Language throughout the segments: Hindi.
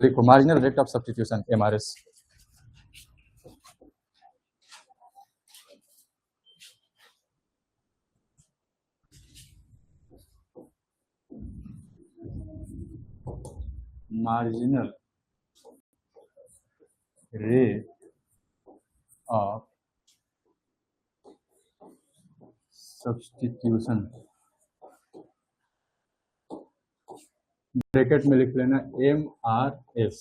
लिखो marginal rate of substitution MRS। Marginal rate of substitution, bracket में लिख लेना MRS।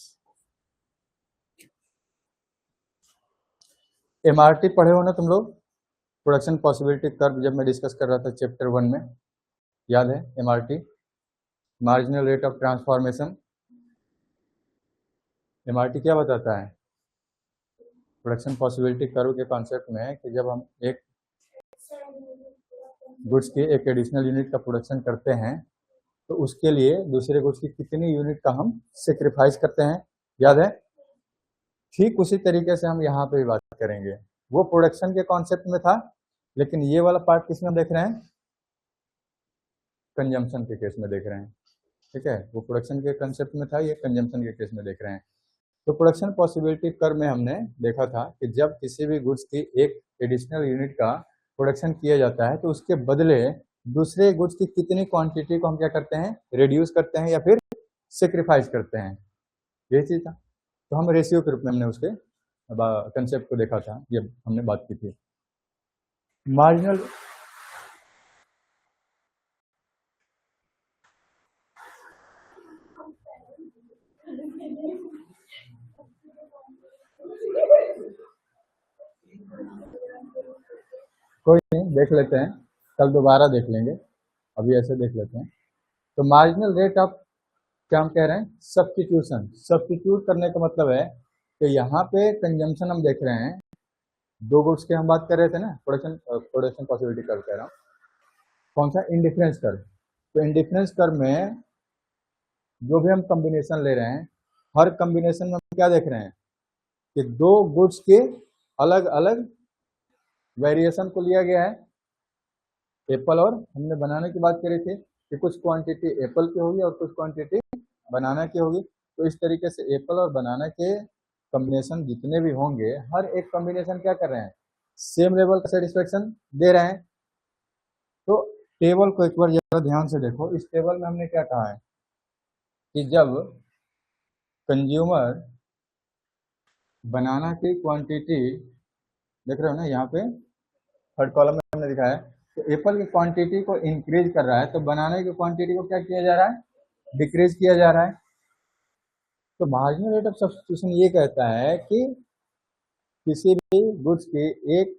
MRT पढ़े हो ना तुम लोग, प्रोडक्शन पॉसिबिलिटी कर्व, जब मैं डिस्कस कर रहा था चैप्टर 1 में, याद है? MRT marginal rate of transformation. MRT क्या बताता है? प्रोडक्शन पॉसिबिलिटी कर्व के कॉन्सेप्ट में है कि जब हम एक गुड्स की एक एडिशनल यूनिट का प्रोडक्शन करते हैं तो उसके लिए दूसरे गुड्स की कितनी यूनिट का हम सेक्रीफाइस करते हैं, याद है? ठीक उसी तरीके से हम यहाँ पे भी बात करेंगे। वो प्रोडक्शन के कॉन्सेप्ट में था, लेकिन ये वाला पार्ट किसमें देख रहे हैं? कंजम्पशन के केस में देख रहे हैं, ठीक है? वो प्रोडक्शन के कंसेप्ट में था, ये कंजम्पशन के केस में देख रहे हैं। तो प्रोडक्शन पॉसिबिलिटी कर्व में हमने देखा था कि जब किसी भी गुड्स की एक एडिशनल यूनिट का प्रोडक्शन किया जाता है तो उसके बदले दूसरे गुड्स की कितनी क्वांटिटी को हम क्या करते हैं? रिड्यूस करते हैं या फिर सेक्रीफाइस करते हैं, ये चीज था। तो हम रेशियो के रूप में हमने उसके कंसेप्ट को देखा था, ये हमने बात की थी। मार्जिनल कोई नहीं, देख लेते हैं, कल दोबारा देख लेंगे, अभी ऐसे देख लेते हैं। तो मार्जिनल रेट ऑफ, क्या हम कह रहे हैं? सब्स्टिट्यूशन। सब्स्टिट्यूट करने का मतलब है कि यहाँ पे कंजम्पशन हम देख रहे हैं, दो गुड्स की हम बात कर रहे थे ना, प्रोडक्शन पॉसिबिलिटी कर्व कह रहा हूँ, कौन सा? Indifference curve. तो इंडिफरेंस कर्व में जो भी हम कॉम्बिनेशन ले रहे हैं, हर कॉम्बिनेशन में हम क्या देख रहे हैं कि दो गुड्स के अलग अलग वेरिएशन को लिया गया है। एप्पल और हमने बनाना की बात करी थी कि कुछ क्वांटिटी एप्पल की होगी और कुछ क्वांटिटी बनाना की होगी। तो इस तरीके से एप्पल और बनाना के कॉम्बिनेशन जितने भी होंगे, हर एक कॉम्बिनेशन क्या कर रहे हैं? सेम लेवल का सेटिस्फेक्शन दे रहे हैं। तो टेबल को एक बार जरा ध्यान से देखो। इस टेबल में हमने क्या कहा है कि जब कंज्यूमर बनाना की क्वांटिटी, देख रहे हो ना यहाँ पे थर्ड कॉलम में हमने दिखा है, तो एप्पल की क्वांटिटी को इंक्रीज कर रहा है, तो बनाने की क्वांटिटी को क्या किया जा रहा है? डिक्रीज किया जा रहा है। तो मार्जिनल रेट ऑफ सब्स्टिट्यूशन ये कहता है कि किसी भी गुड्स के एक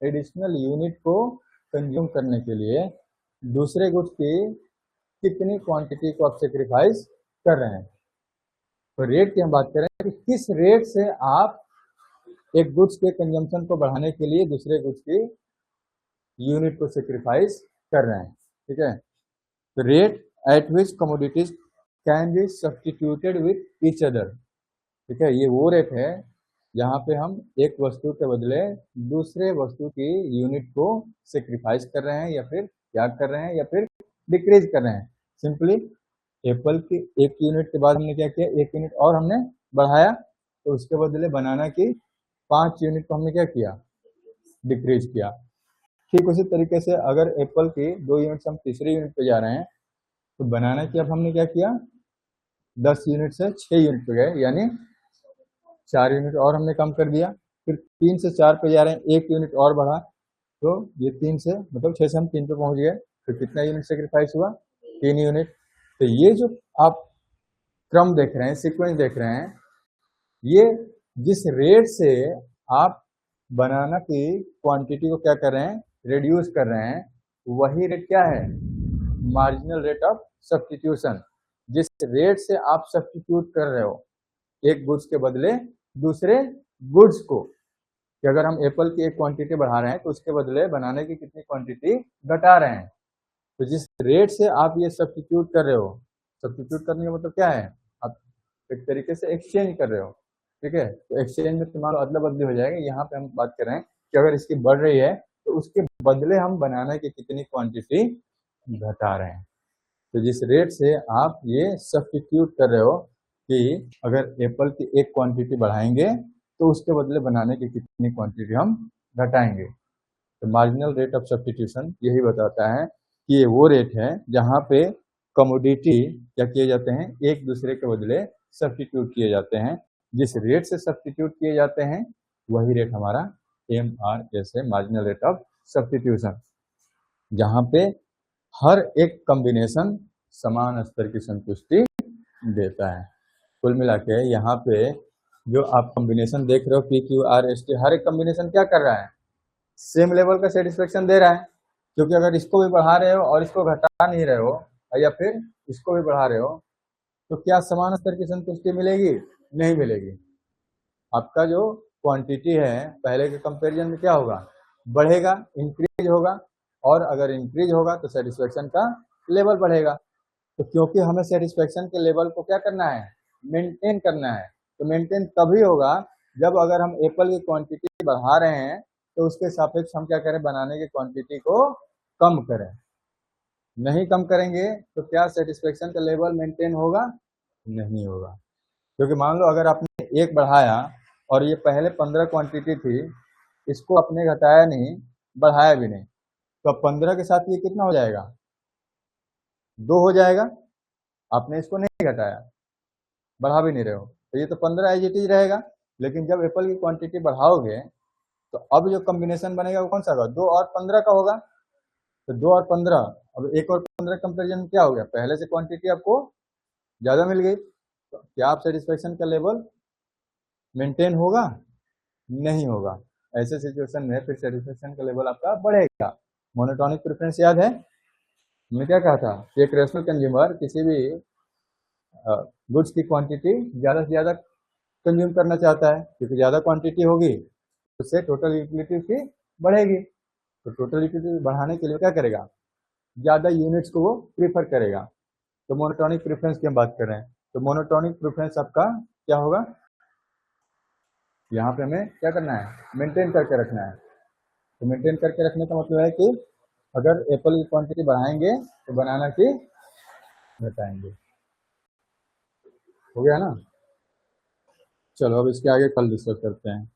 एडिशनल यूनिट को कंज्यूम करने के लिए दूसरे गुड्स की कितनी क्वांटिटी को आप सेक्रीफाइस कर रहे हैं। तो रेट की हम बात करें कि किस रेट से आप एक गुड्स के कंजम्पशन को बढ़ाने के लिए दूसरे गुड्स की यूनिट को सेक्रीफाइस कर रहे हैं, ठीक है? तो rate at which commodities can be substituted with each other, ठीक है? ये वो रेट है जहाँ पे हम एक वस्तु के बदले दूसरे वस्तु की यूनिट को सेक्रीफाइस कर रहे हैं या फिर त्याग कर रहे हैं या फिर डिक्रीज कर रहे हैं। सिंपली एप्पल की एक यूनिट के बाद हमने क्या किया? एक यूनिट और हमने बढ़ाया, तो उसके बदले बनाना की 5 यूनिट को हमने क्या किया? डिक्रीज किया। ठीक उसी तरीके से अगर एप्पल की 2 यूनिट हम तीसरी यूनिट पे जा रहे हैं, तो बनाना की अब हमने क्या किया? 10 यूनिट से 6 यूनिट पे गए, यानी 4 यूनिट और हमने कम कर दिया। फिर 3 से 4 पे जा रहे हैं, 1 यूनिट और बढ़ा, तो ये 3 से मतलब 6 से हम 3 पे पहुंच गए। फिर कितना यूनिट सेक्रीफाइस हुआ? 3 यूनिट। तो ये जो आप क्रम देख रहे हैं, सीक्वेंस देख रहे हैं, ये जिस रेट से आप बनाना की क्वांटिटी को क्या कर रहे हैं? रिड्यूस कर रहे हैं, वही रेट क्या है? Marginal rate of substitution. जिस रेट से आप सब्स्टिट्यूट कर रहे हो एक गुड्स के बदले दूसरे गुड्स को, कि अगर हम एप्पल की एक क्वांटिटी बढ़ा रहे हैं तो उसके बदले बनाने की कितनी क्वांटिटी घटा रहे हैं। तो जिस रेट से आप ये सब्स्टिट्यूट कर रहे हो, सब्स्टिट्यूट करने का मतलब क्या है? आप एक तरीके से एक्सचेंज कर रहे हो, ठीक है? तो एक्सचेंज में तुम्हारा अदला बदली हो जाएगा। यहाँ पे हम बात कर रहे हैं कि अगर इसकी बढ़ रही है तो उसके बदले हम बनाने की कितनी क्वांटिटी घटा रहे हैं। तो जिस रेट से आप ये सब्स्टिट्यूट कर रहे हो कि अगर एप्पल की एक क्वांटिटी बढ़ाएंगे तो उसके बदले बनाने की कितनी क्वांटिटी हम घटाएंगे। तो मार्जिनल रेट ऑफ सब्स्टिट्यूशन यही बताता है कि ये वो रेट है जहाँ पे कमोडिटी क्या किए जाते हैं, एक दूसरे के बदले सब्स्टिट्यूट किए जाते हैं। जिस रेट से सब्स्टिट्यूट किए जाते हैं वही रेट हमारा MRS है, मार्जिनल रेट ऑफ सब्स्टिट्यूशन, जहाँ पे हर एक कॉम्बिनेशन समान स्तर की संतुष्टि देता है। कुल मिला के यहाँ पे जो आप कॉम्बिनेशन देख रहे हो PQRST, हर एक कॉम्बिनेशन क्या कर रहा है, सेम लेवल का सेटिस्फेक्शन दे रहा है। क्योंकि अगर इसको भी बढ़ा रहे हो और इसको घटा नहीं रहे हो, या फिर इसको भी बढ़ा रहे हो, तो क्या समान स्तर की संतुष्टि मिलेगी? नहीं मिलेगी। आपका जो क्वांटिटी है पहले के कंपैरिजन में क्या होगा, बढ़ेगा, इंक्रीज होगा। और अगर इंक्रीज होगा तो सेटिस्फेक्शन का लेवल बढ़ेगा। तो क्योंकि हमें सेटिस्फेक्शन के लेवल को क्या करना है, मेंटेन करना है। तो मेंटेन तभी होगा जब अगर हम एप्पल की क्वांटिटी बढ़ा रहे हैं तो उसके सापेक्ष हम क्या करें, बनाने की क्वांटिटी को कम करें। नहीं कम करेंगे तो क्या सेटिस्फेक्शन का लेवल मेंटेन होगा? नहीं होगा। क्योंकि मान लो अगर आपने एक बढ़ाया और ये पहले 15 क्वांटिटी थी, इसको आपने घटाया नहीं, बढ़ाया भी नहीं, तो अब 15 के साथ ये कितना हो जाएगा, 2 हो जाएगा। आपने इसको नहीं घटाया, बढ़ा भी नहीं रहे हो, तो ये तो 15 एज इट इज रहेगा। लेकिन जब एप्पल की क्वांटिटी बढ़ाओगे तो अब जो कॉम्बिनेशन बनेगा वो कौन सा होगा, 2 और 15 का होगा। तो 2 और 15, अब 1 और 15 कंपेरिजन में क्या हो गया, पहले से क्वांटिटी आपको ज़्यादा मिल गई। तो क्या आप सेटिस्फेक्शन का लेवल मेंटेन होगा? नहीं होगा। ऐसे सिचुएशन में फिर सेटिस्फेक्शन का लेवल आपका बढ़ेगा। मोनोटोनिक प्रेफरेंस याद है, हमने क्या कहा था, एक रेशनल कंज्यूमर किसी भी गुड्स की क्वांटिटी ज़्यादा से ज़्यादा कंज्यूम करना चाहता है, क्योंकि ज़्यादा क्वांटिटी होगी उससे टोटल यूटिलिटी उसकी बढ़ेगी। तो टोटल यूटिलिटी बढ़ाने के लिए क्या करेगा, ज़्यादा यूनिट्स को वो प्रीफर करेगा। तो मोनोटोनिक प्रेफरेंस की हम बात कर रहे हैं। तो मोनोटोनिक प्रेफरेंस आपका क्या होगा, यहाँ पे हमें क्या करना है, मेंटेन करके रखना है। तो मेंटेन करके रखने का मतलब है कि अगर एप्पल की क्वांटिटी बढ़ाएंगे तो बनाना की घटाएंगे। हो गया ना? चलो अब इसके आगे कल डिस्कस करते हैं।